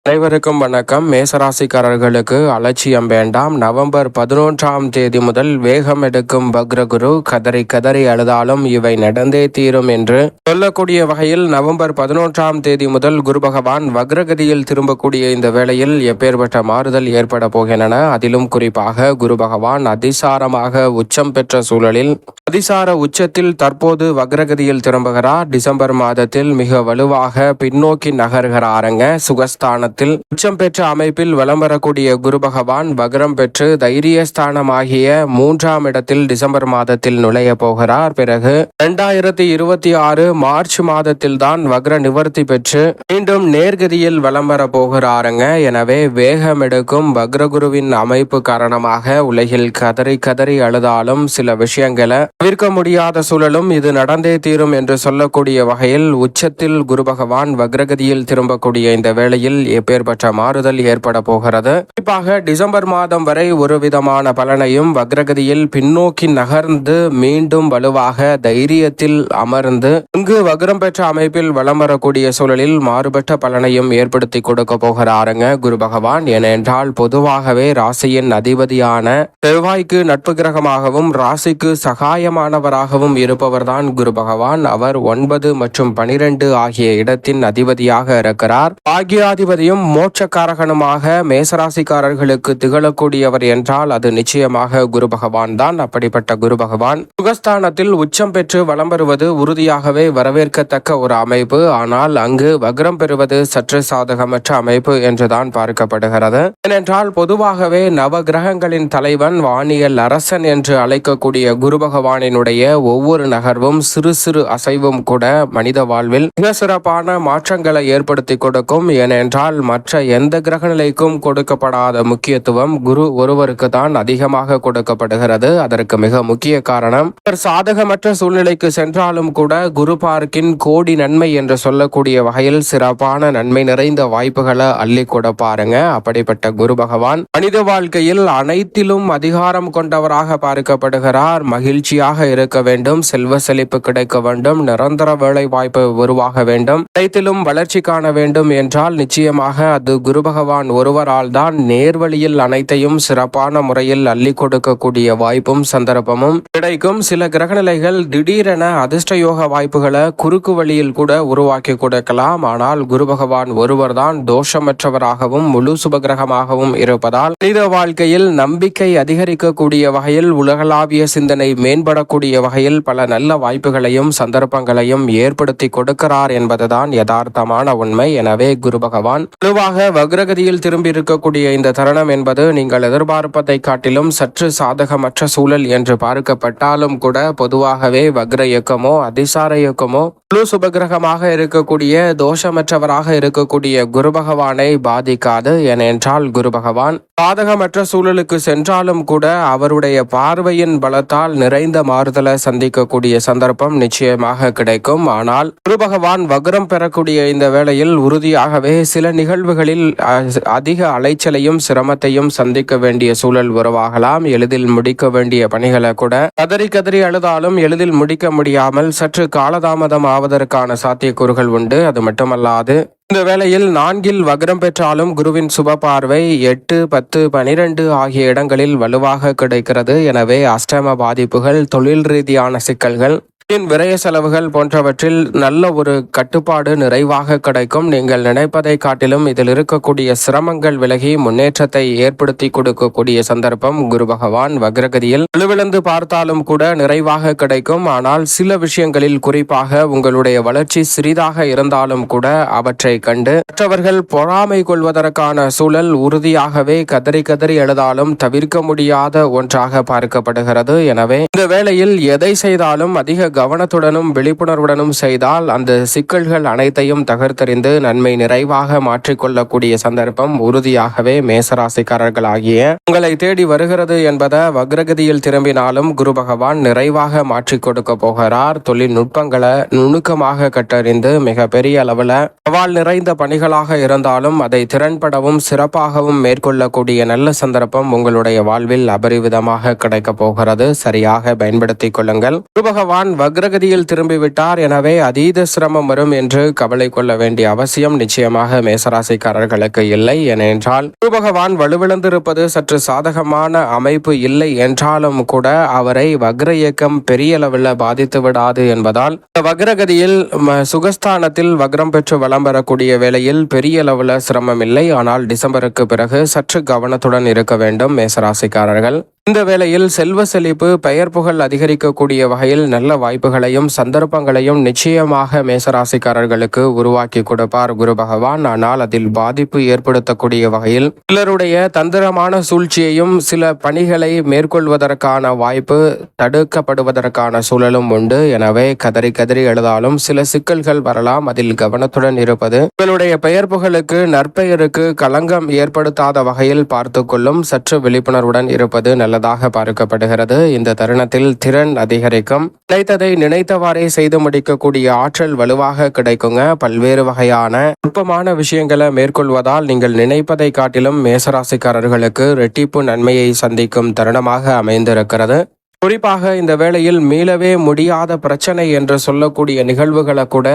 அனைவருக்கும் வணக்கம். மேசராசிக்காரர்களுக்கு அலட்சியம் வேண்டாம். நவம்பர் 11ஆம் தேதி முதல் வேகம் எடுக்கும் வக்ரகுரு கதறி கதறி அழுதாலும் இவை நடந்தே தீரும் என்று சொல்லக்கூடிய வகையில் நவம்பர் 11ஆம் தேதி முதல் குரு பகவான் வக்ரகதியில் திரும்பக்கூடிய இந்த வேளையில் எப்பேற்பட்ட மாறுதல் ஏற்பட போகின்றன. அதிலும் குறிப்பாக குரு பகவான் அதிசாரமாக உச்சம் பெற்ற சூழலில் அதிசார உச்சத்தில் தற்போது வக்ரகதியில் திரும்புகிறார். டிசம்பர் மாதத்தில் மிக வலுவாக பின்னோக்கி நகர்கிறாருங்க. சுகஸ்தான உச்சம் பெற்ற அமைப்பில் வலம் வரக்கூடிய குரு பகவான் வக்ரம் பெற்று தைரியஸ்தானமாகிய 3ஆம் இடத்தில் டிசம்பர் மாதத்தில் நுழைய போகிறார். பிறகு 2026 மார்ச் மாதத்தில் தான் வக்ர நிவர்த்தி பெற்று மீண்டும் நேர்கதியில் வலம் வர போகிறாருங்க. எனவே வேகம் எடுக்கும் வக்ரகுருவின் அமைப்பு காரணமாக உலகில் கதறி கதறி அழுதாலும் சில விஷயங்களை தவிர்க்க முடியாத சூழலும் இது நடந்தே தீரும் என்று சொல்லக்கூடிய வகையில் உச்சத்தில் குரு பகவான் வக்ரகதியில் திரும்பக்கூடிய இந்த வேளையில் எப்பேற்பட்ட மாறுதல் ஏற்பட போகிறது. குறிப்பாக டிசம்பர் மாதம் வரை ஒரு விதமான பலனையும் வக்ரகதியில் பின்னோக்கி நகர்ந்து மீண்டும் வலுவாக தைரியத்தில் அமர்ந்து இங்கு வக்ரம் பெற்ற அமைப்பில் வலம் வரக்கூடிய சூழலில் மாறுபட்ட பலனையும் ஏற்படுத்தி கொடுக்க போகிறாருங்க குரு பகவான். ஏனென்றால் பொதுவாகவே ராசியின் அதிபதியான செவ்வாய்க்கு நட்பு கிரகமாகவும் ராசிக்கு சகாயமானவராகவும் இருப்பவர்தான் குரு பகவான். அவர் 9 மற்றும் 12 ஆகிய இடத்தின் அதிபதியாக இருக்கிறார். பாக்யாதிபதியும் மோட்சக்காரகனுமாக மேசராசிக்காரர்களுக்கு திகழக்கூடியவர் என்றால் அது நிச்சயமாக குரு பகவான் தான். அப்படிப்பட்ட குரு பகவான் சுகஸ்தானத்தில் உச்சம் பெற்று வலம் வருவது உறுதியாகவே வரவேற்கத்தக்க ஒரு அமைப்பு. ஆனால் அங்கு வக்ரம் பெறுவது சற்று சாதகமற்ற அமைப்பு என்றுதான் பார்க்கப்படுகிறது. ஏனென்றால் பொதுவாகவே நவ கிரகங்களின் தலைவன் வானியல் அரசன் என்று அழைக்கக்கூடிய குரு பகவானினுடைய ஒவ்வொரு நகர்வும் சிறு சிறு அசைவும் கூட மனித வாழ்வில் மிக சிறப்பான மாற்றங்களை ஏற்படுத்தி கொடுக்கும். ஏனென்றால் மற்ற எந்த கிரக நிலைக்கும் கொடுக்கப்படாத முக்கியத்துவம் குரு ஒருவருக்கு தான் அதிகமாக கொடுக்கப்படுகிறது. அதற்கு மிக முக்கிய காரணம் சாதகமற்ற சூழ்நிலைக்கு சென்றாலும் கூட குரு பார்க்கின் கோடி நன்மை என்று சொல்லக்கூடிய வகையில் சிறப்பான நன்மை நிறைந்த வாய்ப்புகளை அள்ளி கொடுப்பாருங்க. அப்படிப்பட்ட குரு பகவான் மனித வாழ்க்கையில் அனைத்திலும் அதிகாரம் கொண்டவராக பார்க்கப்படுகிறார். மகிழ்ச்சியாக இருக்க வேண்டும், செல்வ செழிப்பு கிடைக்க வேண்டும், நிரந்தர வேலை வாய்ப்பு உருவாக வேண்டும், அனைத்திலும் வளர்ச்சி காண வேண்டும் என்றால் நிச்சயமாக அது குரு பகவான் ஒருவரால் தான் நேர்வழியில் அனைத்தையும் சிறப்பான முறையில் அள்ளி கொடுக்கக்கூடிய வாய்ப்பும் சந்தர்ப்பமும் கிடைக்கும். சில கிரகநிலைகள் திடீரென அதிர்ஷ்டயோக வாய்ப்புகளை குறுக்கு வழியில் கூட உருவாக்கி கொடுக்கலாம். ஆனால் குரு பகவான் ஒருவர் தான் தோஷமற்றவராகவும் முழு சுபகிரகமாகவும் இருப்பதால் மனித வாழ்க்கையில் நம்பிக்கை அதிகரிக்கக்கூடிய வகையில் உலகளாவிய சிந்தனை மேம்படக்கூடிய வகையில் பல நல்ல வாய்ப்புகளையும் சந்தர்ப்பங்களையும் ஏற்படுத்தி கொடுக்கிறார் என்பதுதான் யதார்த்தமான உண்மை. எனவே குரு பகவான் பொதுவாக வக்ரகதியில் திரும்பி இருக்கக்கூடிய இந்த தருணம் என்பது நீங்கள் எதிர்பார்ப்பதை காட்டிலும் சற்று சாதகமற்ற சூழல் என்று பார்க்கப்பட்டாலும் கூட பொதுவாகவே வக்ர இயக்கமோ அதிசார இயக்கமோ முழு சுபகிரகமாக இருக்கக்கூடிய தோஷமற்றவராக இருக்கக்கூடிய குரு பகவானை பாதிக்காது. ஏனென்றால் குரு பகவான் சாதகமற்ற சூழலுக்கு சென்றாலும் கூட அவருடைய பார்வையின் பலத்தால் நிறைந்த மாறுதலை சந்திக்கக்கூடிய சந்தர்ப்பம் நிச்சயமாக கிடைக்கும். ஆனால் குரு பகவான் வக்ரம் பெறக்கூடிய இந்த வேளையில் உறுதியாகவே சில நிகழ்வுகளில் அதிக அலைச்சலையும் சிரமத்தையும் சந்திக்க வேண்டிய சூழல் உருவாகலாம். எளிதில் முடிக்க வேண்டிய பணிகளை கூட கதறி கதறி அழுதாலும் எளிதில் முடிக்க முடியாமல் சற்று காலதாமதம் ஆவதற்கான சாத்தியக்கூறுகள் உண்டு. அது மட்டுமல்லாது இந்த வேளையில் 4இல் வக்ரம் பெற்றாலும் குருவின் சுப பார்வை 8, 10, 12 ஆகிய இடங்களில் வலுவாக கிடைக்கிறது. எனவே அஷ்டம பாதிப்புகள், தொழில் ரீதியான சிக்கல்கள், விரய செலவுகள் போன்றவற்றில் நல்ல ஒரு கட்டுப்பாடு நிறைவாக கிடைக்கும். நீங்கள் நினைப்பதை காட்டிலும் இதில் இருக்கக்கூடிய சிரமங்கள் விலகி முன்னேற்றத்தை ஏற்படுத்தி கொடுக்கக்கூடிய சந்தர்ப்பம் குரு பகவான் வக்ரகதியில் வலுவிழந்து பார்த்தாலும் கூட நிறைவாக கிடைக்கும். ஆனால் சில விஷயங்களில் குறிப்பாக உங்களுடைய வளர்ச்சி சிறிதாக இருந்தாலும் கூட அவற்றை கண்டு மற்றவர்கள் பொறாமை கொள்வதற்கான சூழல் உறுதியாகவே கதறி கதறி எழுதாலும் தவிர்க்க முடியாத ஒன்றாக பார்க்கப்படுகிறது. எனவே இந்த வேளையில் எதை செய்தாலும் அதிக கவனத்துடனும் விழிப்புணர்வுடனும் செய்தால் அந்த சிக்கல்கள் அனைத்தையும் தகர்த்தெறிந்து நன்மை நிறைவாக மாற்றிக்கொள்ளக்கூடிய சந்தர்ப்பம் உறுதியாகவே மேசராசிக்காரர்களாகிய உங்களை தேடி வருகிறது என்பதை வக்ரகதியில் திரும்பினாலும் குரு பகவான் நிறைவாக மாற்றிக் கொடுக்க போகிறார். தொழில்நுட்பங்களை நுணுக்கமாக கற்றறிந்து மிக பெரிய அளவில் சவால் நிறைந்த பணிகளாக இருந்தாலும் அதை திறன்படவும் சிறப்பாகவும் மேற்கொள்ளக்கூடிய நல்ல சந்தர்ப்பம் உங்களுடைய வாழ்வில் அபரிவிதமாக கிடைக்க போகிறது. சரியாக பயன்படுத்திக் கொள்ளுங்கள். குரு பகவான் வக்ரகதியில் திரும்பிவிட்டார், எனவே அதீத சிரமம் வரும் என்று கவலை கொள்ள வேண்டிய அவசியம் நிச்சயமாக மேசராசிக்காரர்களுக்கு இல்லை. ஏனென்றால் குரு பகவான் வலுவிழந்திருப்பது சற்று சாதகமான அமைப்பு இல்லை என்றாலும் கூட அவரை வக்ர இயக்கம் பெரிய அளவில் பாதித்து விடாது என்பதால் வக்ரகதியில் சுகஸ்தானத்தில் வக்ரம் பெற்று வலம் வரக்கூடிய வேளையில் பெரிய அளவில் சிரமம் இல்லை. ஆனால் டிசம்பருக்கு பிறகு சற்று கவனத்துடன் இருக்க வேண்டும் மேசராசிக்காரர்கள். இந்த வேளையில் செல்வ செழிப்பு, பெயர் புகழ் அதிகரிக்கக்கூடிய வகையில் நல்ல வாய்ப்புகளையும் சந்தர்ப்பங்களையும் நிச்சயமாக மேசராசிக்காரர்களுக்கு உருவாக்கி கொடுப்பார் குரு பகவான். ஆனால் அதில் பாதிப்பு ஏற்படுத்தக்கூடிய வகையில் சிலருடைய தந்திரமான சூழ்ச்சியையும் சில பணிகளை மேற்கொள்வதற்கான வாய்ப்பு தடுக்கப்படுவதற்கான சூழலும் உண்டு. எனவே கதறி கதறி எழுதாலும் சில சிக்கல்கள் வரலாம். அதில் கவனத்துடன் இருப்பது உங்களுடைய பெயர் புகழுக்கு நற்பெயருக்கு களங்கம் ஏற்படுத்தாத வகையில் பார்த்து கொள்ளும் சற்று விழிப்புணர்வுடன் இருப்பது நல்லதாக பார்க்கப்படுகிறது. இந்த தருணத்தில் திறன் அதிகரிக்கும். நினைத்ததை நினைத்தவாறே செய்து முடிக்கக்கூடிய ஆற்றல் வலுவாக கிடைக்குங்க. பல்வேறு வகையான நுட்பமான விஷயங்களை மேற்கொள்வதால் நீங்கள் நினைப்பதை காட்டிலும் மேசராசிக்காரர்களுக்கு இரட்டிப்பு நன்மையை சந்திக்கும் தருணமாக அமைந்திருக்கிறது. குறிப்பாக இந்த வேளையில் மீளவே முடியாத பிரச்சனை என்று சொல்லக்கூடிய நிகழ்வுகளை கூட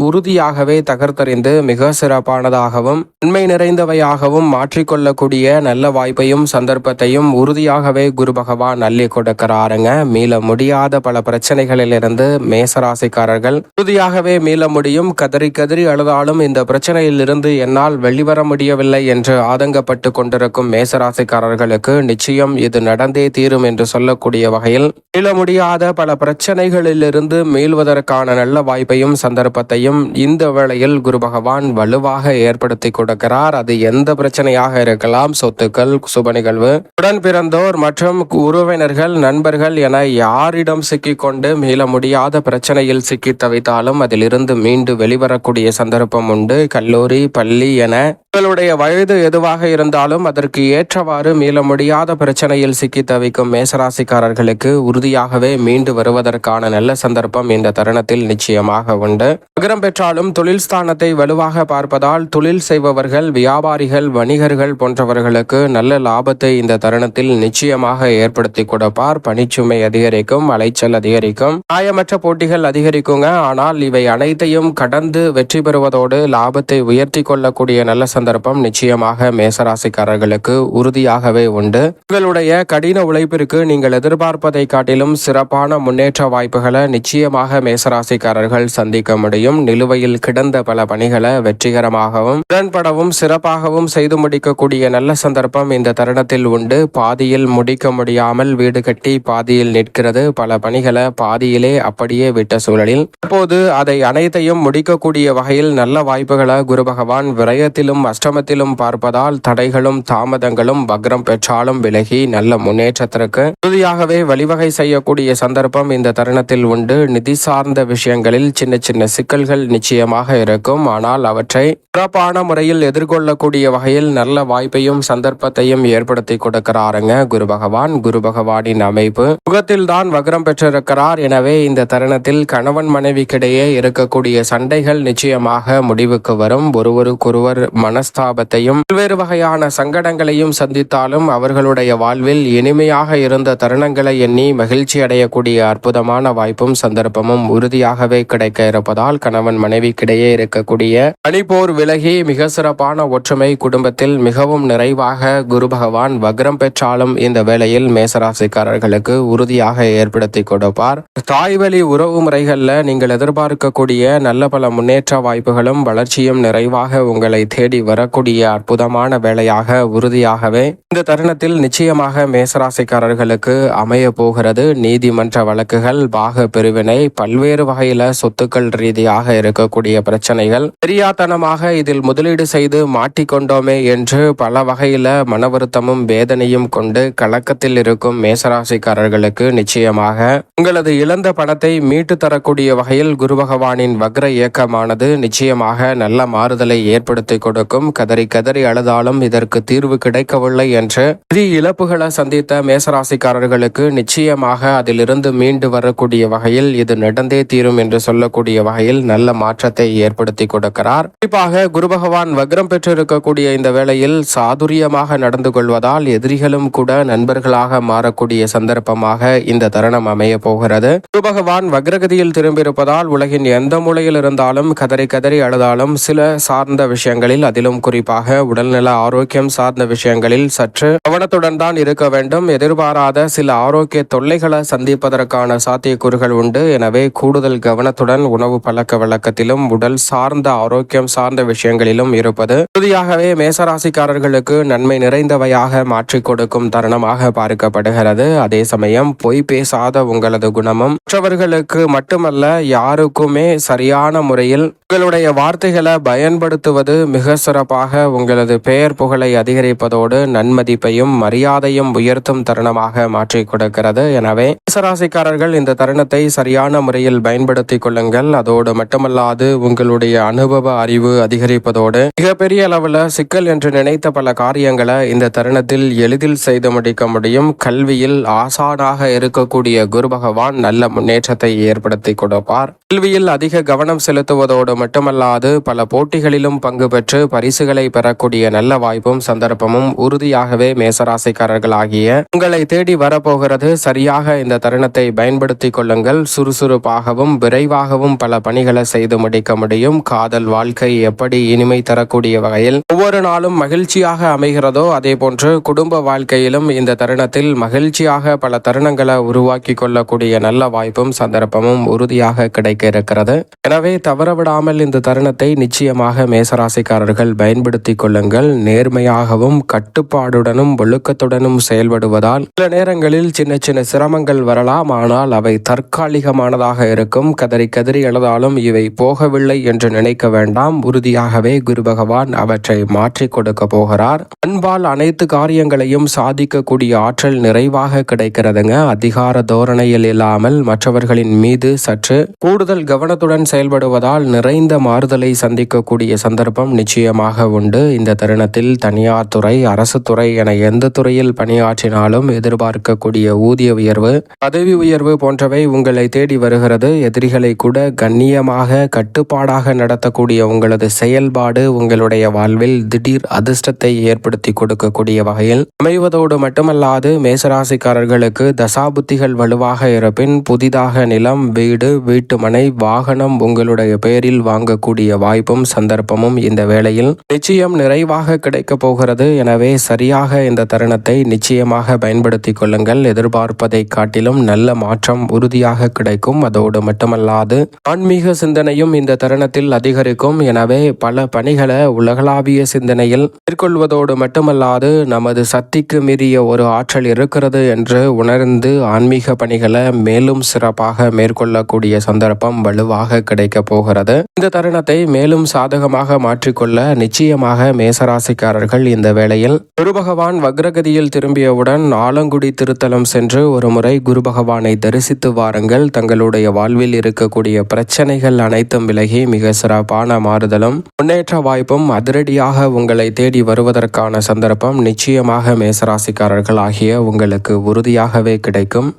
உறுதியாகவே தகர்த்தறிந்து மிக சிறப்பானதாகவும் நன்மை நிறைந்தவையாகவும் மாற்றிக்கொள்ளக்கூடிய நல்ல வாய்ப்பையும் சந்தர்ப்பத்தையும் உறுதியாகவே குரு பகவான் அள்ளி கொடுக்கிறாருங்க. மீள முடியாத பல பிரச்சனைகளிலிருந்து மேசராசிக்காரர்கள் உறுதியாகவே மீள முடியும். கதறி கதறி அழுதாலும் இந்த பிரச்சனையிலிருந்து என்னால் வெளிவர முடியவில்லை என்று ஆதங்கப்பட்டு கொண்டிருக்கும் மேசராசிக்காரர்களுக்கு நிச்சயம் இது நடந்தே தீரும் என்று சொல்லக்கூடிய வகையில் மீள முடியாத பல பிரச்சனைகளிலிருந்து மீள்வதற்கான நல்ல வாய்ப்பையும் சந்தர்ப்பத்தையும் இந்த வேளையில் குரு பகவான் வலுவாக ஏற்படுத்தி கொடுக்கிறார். அது எந்த பிரச்சனையாக இருக்கலாம், சொத்துக்கள், சுப நிகழ்வு, உடன் பிறந்தோர் மற்றும் உறவினர்கள், நண்பர்கள் என யாரிடம் சிக்கிக்கொண்டு மீள முடியாத பிரச்சனையில் சிக்கி தவித்தாலும் அதிலிருந்து மீண்டு வெளிவரக்கூடிய சந்தர்ப்பம் உண்டு. கல்லூரி, பள்ளி என உங்களுடைய வயது எதுவாக இருந்தாலும் அதற்கு ஏற்றவாறு மீள முடியாத பிரச்சனையில் சிக்கி தவிக்கும் மேசராசிக்காரர்களுக்கு உறுதியாகவே மீண்டு வருவதற்கான நல்ல சந்தர்ப்பம் இந்த தருணத்தில் நிச்சயமாக உண்டு. வக்ரம் பெற்றாலும் தொழில் ஸ்தானத்தை வலுவாக பார்ப்பதால் தொழில் செய்பவர்கள், வியாபாரிகள், வணிகர்கள் போன்றவர்களுக்கு நல்ல லாபத்தை இந்த தருணத்தில் நிச்சயமாக ஏற்படுத்தி கொடுப்பார். பணிச்சுமை அதிகரிக்கும், அலைச்சல் அதிகரிக்கும், நியாயமற்ற போட்டிகள் அதிகரிக்குங்க. ஆனால் இவை அனைத்தையும் கடந்து வெற்றி பெறுவதோடு லாபத்தை உயர்த்தி கொள்ளக்கூடிய நல்ல சந்தர்ப்பம் நிச்சயமாக மேசராசிக்காரர்களுக்கு உறுதியாகவே உண்டு. உங்களுடைய கடின உழைப்பிற்கு நீங்கள் எதிர்பார்ப்பதை காட்டிலும் சிறப்பான முன்னேற்ற வாய்ப்புகளை நிச்சயமாக மேசராசிக்காரர்கள் சந்திக்க முடியும். நிலுவையில் கிடந்த பல பணிகளை வெற்றிகரமாகவும் உடன்படவும் சிறப்பாகவும் செய்து முடிக்கக்கூடிய நல்ல சந்தர்ப்பம் இந்த தருணத்தில் உண்டு. பாதியில் முடிக்க முடியாமல் வீடு கட்டி பாதியில் நிற்கிறது. பல பணிகளை பாதியிலே அப்படியே விட்ட சூழலில் அப்போது அதை அனைத்தையும் முடிக்கக்கூடிய வகையில் நல்ல வாய்ப்புகளை குரு பகவான் விரயத்திலும் அஷ்டமத்திலும் பார்ப்பதால் தடைகளும் தாமதங்களும் வக்ரம் பெற்றாலும் விலகி நல்ல முன்னேற்றத்திற்கு உறுதியாகவே வழிவகை செய்யக்கூடிய சந்தர்ப்பம் இந்த தருணத்தில் உண்டு. நிதி சார்ந்த விஷயங்களில் சின்ன சின்ன சிக்கல்கள் நிச்சயமாக இருக்கும். ஆனால் அவற்றை சிறப்பான முறையில் எதிர்கொள்ளக்கூடிய வகையில் நல்ல வாய்ப்பையும் சந்தர்ப்பத்தையும் ஏற்படுத்தி கொடுக்கிறாருங்க குரு பகவான். குரு பகவானின் அமைப்பு முகத்தில் தான் வக்ரம் பெற்றிருக்கிறார். எனவே இந்த தருணத்தில் கணவன் மனைவிக்கிடையே இருக்கக்கூடிய சண்டைகள் நிச்சயமாக முடிவுக்கு வரும். ஒருவருக்கொருவர் மனஸ்தாபத்தையும் பல்வேறு வகையான சங்கடங்களையும் சந்தித்தாலும் அவர்களுடைய வாழ்வில் இனிமையாக இருந்த தருணங்களை எண்ணி மகிழ்ச்சி அடையக்கூடிய அற்புதமான வாய்ப்பும் சந்தர்ப்பமும் உறுதியாகவே கிடைக்க இருப்பதால் கணவன் மனைவிக்கிடையே இருக்கக்கூடிய பனிப்போர் விலகி மிக சிறப்பான ஒற்றுமை குடும்பத்தில் மிகவும் நிறைவாக குரு பகவான் வக்ரம் பெற்றாலும் இந்த வேளையில் மேசராசிக்காரர்களுக்கு உறுதியாக ஏற்படுத்தி கொடுப்பார். தாய்வழி உறவு முறைகளில் நீங்கள் எதிர்பார்க்கக்கூடிய நல்ல பல முன்னேற்ற வாய்ப்புகளும் வளர்ச்சியும் நிறைவாக உங்களை தேடி வரக்கூடிய அற்புதமான வேளையாக உறுதியாகவே இந்த தருணத்தில் நிச்சயமாக மேசராசிக்காரர்களுக்கு அமைய போகிறது. நீதிமன்ற வழக்குகள், பாக பிரிவினை, பல்வேறு வகையில சொத்துக்கள் ரீதியாக இருக்கக்கூடிய பிரச்சனைகள், தெரியாத்தனமாக இதில் முதலீடு செய்து மாட்டிக்கொண்டோமே என்று பல வகையில மன வருத்தமும் வேதனையும் கொண்டு கலக்கத்தில் இருக்கும் மேசராசிக்காரர்களுக்கு நிச்சயமாக உங்களது இழந்த பணத்தை மீட்டு தரக்கூடிய வகையில் குரு பகவானின் வக்ர இயக்கமானது நிச்சயமாக நல்ல மாறுதலை ஏற்படுத்தி கொடுக்கும். கதறி கதறி அழுதாலும் இதற்கு தீர்வு கிடைக்கவில்லை என்று நிதி இழப்புகளை சந்தித்த மேசராசிக்காரர்களுக்கு நிச்சயம் நிச்சயமாக அதிலிருந்து மீண்டு வரக்கூடிய வகையில் இது நடந்தே தீரும் என்று சொல்லக்கூடிய வகையில் நல்ல மாற்றத்தை ஏற்படுத்தி கொடுக்கிறார். குறிப்பாக குரு பகவான் வக்ரம் பெற்றிருக்கக்கூடிய இந்த வேளையில் சாதுரியமாக நடந்து கொள்வதால் எதிரிகளும் கூட நண்பர்களாக மாறக்கூடிய சந்தர்ப்பமாக இந்த தருணம் அமைய போகிறது. குரு பகவான் வக்ரகதியில் திரும்பியிருப்பதால் உலகின் எந்த மூலையில் இருந்தாலும் கதறி கதறி அழுதாலும் சில சார்ந்த விஷயங்களில், அதிலும் குறிப்பாக உடல்நல ஆரோக்கியம் சார்ந்த விஷயங்களில் சற்று கவனத்துடன் தான் இருக்க வேண்டும். எதிர்பாராத சில ஆரோக்கிய தொல்லைகளை சந்திப்பதற்கான சாத்தியக்கூறுகள் உண்டு. எனவே கூடுதல் கவனத்துடன் உணவு பழக்க வழக்கத்திலும் உடல் சார்ந்த ஆரோக்கியம் சார்ந்த விஷயங்களிலும் இருப்பது உறுதியாகவே மேசராசிக்காரர்களுக்கு நன்மை நிறைந்தவையாக மாற்றிக் கொடுக்கும் தருணமாக பார்க்கப்படுகிறது. அதே சமயம் பொய் பேசாத உங்களது குணமும் மற்றவர்களுக்கு மட்டுமல்ல யாருக்குமே சரியான முறையில் உங்களுடைய வார்த்தைகளை பயன்படுத்துவது மிக சிறப்பாக உங்களது பெயர் புகழை அதிகரிப்பதோடு நன்மதிப்பையும் மரியாதையும் உயர்த்தும் தருணமாக மாற்றிக் கொடுக்கிறது. எனவே மேசராசிக்காரர்கள் இந்த தருணத்தை சரியான முறையில் பயன்படுத்திக் கொள்ளுங்கள். அதோடு மட்டுமல்லாது உங்களுடைய அனுபவ அறிவு அதிகரிப்பதோடு மிகப்பெரிய அளவில் சிக்கல் என்று நினைத்த பல காரியங்களை இந்த தருணத்தில் எளிதில் செய்து முடிக்க முடியும். கல்வியில் ஆசானாக இருக்கக்கூடிய குரு பகவான் நல்ல முன்னேற்றத்தை ஏற்படுத்தி கொடுப்பார். கல்வியில் அதிக கவனம் செலுத்துவதோடு மட்டுமல்லாது பல போட்டிகளிலும் பங்கு பெற்று பரிசுகளை பெறக்கூடிய நல்ல வாய்ப்பும் சந்தர்ப்பமும் உறுதியாகவே மேசராசிக்காரர்கள் ஆகிய உங்களை தேடி வரப்போகிறது. சரியாக இந்த தருணத்தை பயன்படுத்தி கொள்ளுங்கள். சுறுசுறுப்பாகவும் விரைவாகவும் பல பணிகளை செய்து முடிக்க முடியும். காதல் வாழ்க்கை எப்படி இனிமை தரக்கூடிய வகையில் ஒவ்வொரு நாளும் மகிழ்ச்சியாக அமைகிறதோ அதே போன்று குடும்ப வாழ்க்கையிலும் இந்த தருணத்தில் மகிழ்ச்சியாக பல தருணங்களை உருவாக்கி கொள்ளக்கூடிய நல்ல வாய்ப்பும் சந்தர்ப்பமும் உறுதியாக கிடைக்க இருக்கிறது. எனவே தவறவிடாமல் இந்த தருணத்தை நிச்சயமாக மேசராசிக்காரர்கள் பயன்படுத்திக் கொள்ளுங்கள். நேர்மையாகவும் கட்டுப்பாடுடனும் ஒழுக்கத்துடனும் செயல்படுவதால் சில நேரங்களில் சின்ன சின்ன சிரமங்கள் வரலாம். ஆனால் அவை தற்காலிகமானதாக இருக்கும். கதறி கதறி எழுதாலும் இவை போகவில்லை என்று நினைக்க வேண்டாம். உறுதியாகவே குரு பகவான் அவற்றை மாற்றிக் கொடுக்க போகிறார். அன்பால் அனைத்து காரியங்களையும் சாதிக்கக்கூடிய ஆற்றல் நிறைவாக கிடைக்கிறதுங்க. அதிகார தோரணையில் இல்லாமல் மற்றவர்களின் மீது சற்று கூடுதல் கவனத்துடன் செயல்படுவதால் நிறைந்த மாறுதலை சந்திக்கக்கூடிய சந்தர்ப்பம் நிச்சயமாக உண்டு. இந்த தருணத்தில் தனியார் துறை, அரசு துறை என எந்த துறையில் பணியாற்றினாலும் எதிர்பார்க்கக்கூடிய ஊதிய உயர்வு, பதவி உயர்வு போன்றவை உங்களை தேடி வருகிறது. எதிரிகளை கூட கண்ணியமாக கட்டுப்பாடாக நடத்தக்கூடிய உங்களது செயல்பாடு உங்களுடைய வாழ்வில் திடீர் அதிர்ஷ்டத்தை ஏற்படுத்தி கொடுக்கக்கூடிய வகையில் அமைவதோடு மட்டுமல்லாது மேசராசிக்காரர்களுக்கு தசாபுத்திகள் வலுவாக இருப்பின் புதிதாக நிலம், வீடு, வீட்டு மனை, வாகனம் உங்களுடைய பெயரில் வாங்கக்கூடிய வாய்ப்பும் சந்தர்ப்பமும் இந்த வேளையில் நிச்சயம் நிறைவாக கிடைக்க போகிறது. எனவே சரியாக இந்த தருணத்தை நிச்சயமாக பயன்படுத்திக் கொள்ளுங்கள். எதிர்பார்ப்பதை காட்டிலும் நல்ல மாற்றம் உறுதியாக கிடைக்கும். அதோடு மட்டுமல்லாது ஆன்மீக சிந்தனையும் இந்த தருணத்தில் அதிகரிக்கும். எனவே பல பணிகளை உலகளாவிய சிந்தனையில் மேற்கொள்வதோடு மட்டுமல்லாது நமது சக்திக்கு மீறிய ஒரு ஆற்றல் இருக்கிறது என்று உணர்ந்து ஆன்மீக பணிகளை மேலும் சிறப்பாக மேற்கொள்ளக்கூடிய சந்தர்ப்பம் வலுவாக கிடைக்க போகிறது. இந்த தருணத்தை மேலும் சாதகமாக மாற்றிக்கொள்ள நிச்சயமாக மேசராசிக்காரர்கள் இந்த வேளையில் குரு பகவான் வக்ரகதியில் திரும்பியவுடன் ஆலங்குடி திருத்தலம் சென்று ஒரு முறை குரு பகவானை தரிசித்து வாருங்கள். தங்களுடைய வாழ்வில் இருக்கக்கூடிய பிரச்சனைகள் அனைத்தும் விலகி மிக சிறப்பான மாறுதலும் முன்னேற்ற வாய்ப்பும் அதிரடியாக உங்களை தேடி வருவதற்கான சந்தர்ப்பம் நிச்சயமாக மேசராசிக்காரர்கள் ஆகிய உங்களுக்கு உறுதியாகவே கிடைக்கும்.